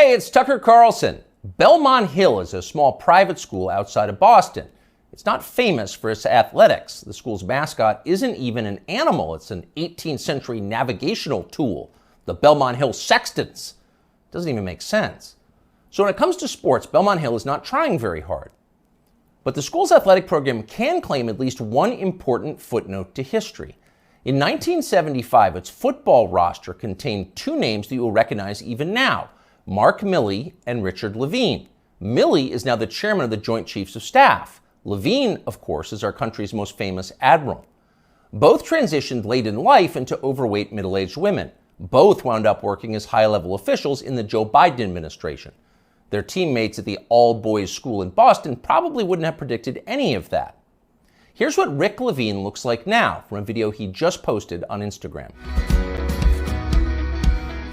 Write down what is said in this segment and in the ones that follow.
Hey, it's Tucker Carlson. Belmont Hill is a small private school outside of Boston. It's not famous for its athletics. The school's mascot isn't even an animal. It's an 18th century navigational tool, the Belmont Hill Sextants. Doesn't even make sense. So when it comes to sports, Belmont Hill is not trying very hard. But the school's athletic program can claim at least one important footnote to history. In 1975, its football roster contained two names that you will recognize even now, Mark Milley and Richard Levine. Milley is now the chairman of the Joint Chiefs of Staff. Levine, of course, is our country's most famous admiral. Both transitioned late in life into overweight middle-aged women. Both wound up working as high-level officials in the Joe Biden administration. Their teammates at the all-boys school in Boston probably wouldn't have predicted any of that. Here's what Rick Levine looks like now from a video he just posted on Instagram.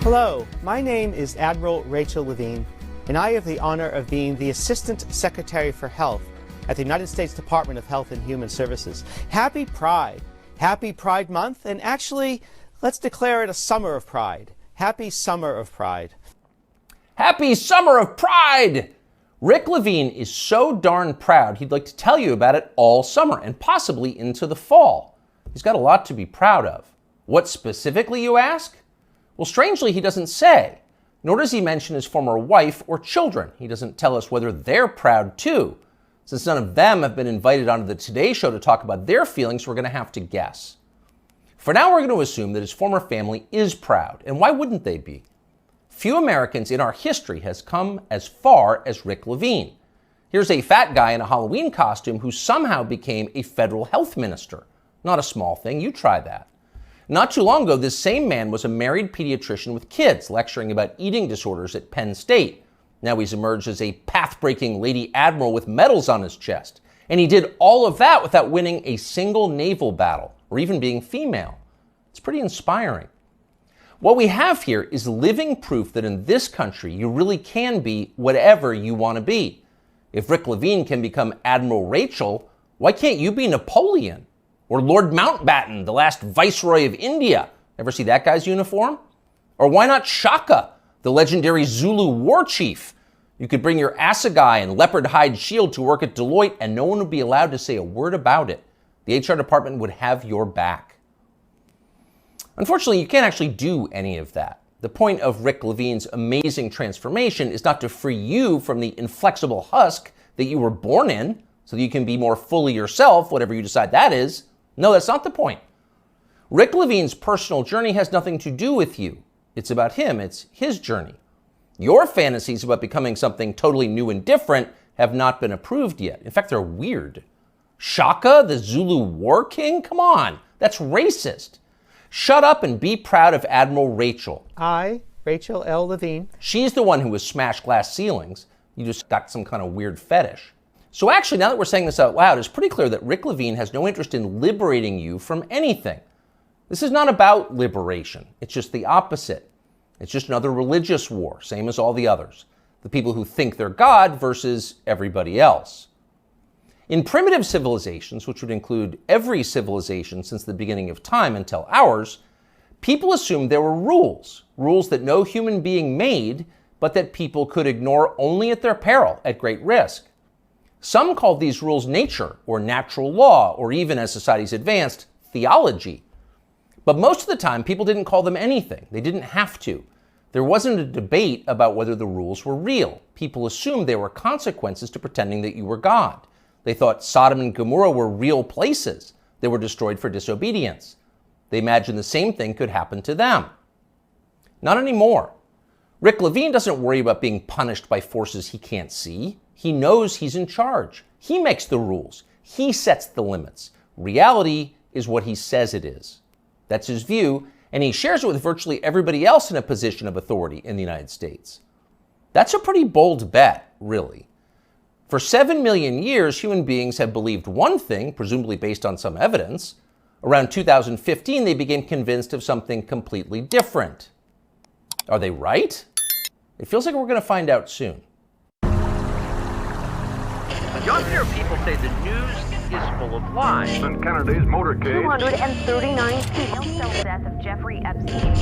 Hello, my name is Admiral Rachel Levine, and I have the honor of being the Assistant Secretary for Health at the United States Department of Health and Human Services. Happy Pride. Happy Pride Month, and actually, let's declare it a summer of pride. Happy Summer of Pride. Happy Summer of Pride! Rick Levine is so darn proud he'd like to tell you about it all summer and possibly into the fall. He's got a lot to be proud of. What specifically, you ask? Well, strangely, he doesn't say. Nor does he mention his former wife or children. He doesn't tell us whether they're proud too. Since none of them have been invited onto the Today Show to talk about their feelings, we're going to have to guess. For now, we're going to assume that his former family is proud. And why wouldn't they be? Few Americans in our history has come as far as Rick Levine. Here's a fat guy in a Halloween costume who somehow became a federal health minister. Not a small thing. You try that. Not too long ago, this same man was a married pediatrician with kids, lecturing about eating disorders at Penn State. Now he's emerged as a path-breaking Lady Admiral with medals on his chest. And he did all of that without winning a single naval battle, or even being female. It's pretty inspiring. What we have here is living proof that in this country, you really can be whatever you want to be. If Rick Levine can become Admiral Rachel, why can't you be Napoleon? Or Lord Mountbatten, the last Viceroy of India? Ever see that guy's uniform? Or why not Shaka, the legendary Zulu war chief? You could bring your assegai and leopard hide shield to work at Deloitte and no one would be allowed to say a word about it. The HR department would have your back. Unfortunately, you can't actually do any of that. The point of Rick Levine's amazing transformation is not to free you from the inflexible husk that you were born in so that you can be more fully yourself, whatever you decide that is. No, that's not the point. Rick Levine's personal journey has nothing to do with you. It's about him. It's his journey. Your fantasies about becoming something totally new and different have not been approved yet. In fact, they're weird. Shaka, the Zulu war king? Come on, that's racist. Shut up and be proud of Admiral Rachel. I, Rachel L. Levine. She's the one who has smashed glass ceilings. You just got some kind of weird fetish. So actually, now that we're saying this out loud, it's pretty clear that Rick Levine has no interest in liberating you from anything. This is not about liberation. It's just the opposite. It's just another religious war, same as all the others. The people who think they're God versus everybody else. In primitive civilizations, which would include every civilization since the beginning of time until ours, people assumed there were rules that no human being made, but that people could ignore only at their peril, at great risk. Some called these rules nature, or natural law, or even, as societies advanced, theology. But most of the time, people didn't call them anything. They didn't have to. There wasn't a debate about whether the rules were real. People assumed there were consequences to pretending that you were God. They thought Sodom and Gomorrah were real places. They were destroyed for disobedience. They imagined the same thing could happen to them. Not anymore. Rick Levine doesn't worry about being punished by forces he can't see. He knows he's in charge. He makes the rules. He sets the limits. Reality is what he says it is. That's his view, and he shares it with virtually everybody else in a position of authority in the United States. That's a pretty bold bet, really. For 7 million years, human beings have believed one thing, presumably based on some evidence. Around 2015, they became convinced of something completely different. Are they right? It feels like we're going to find out soon. You often hear people say the news is full of lies. Kennedy's motorcade. 239 people. The death of Jeffrey Epstein.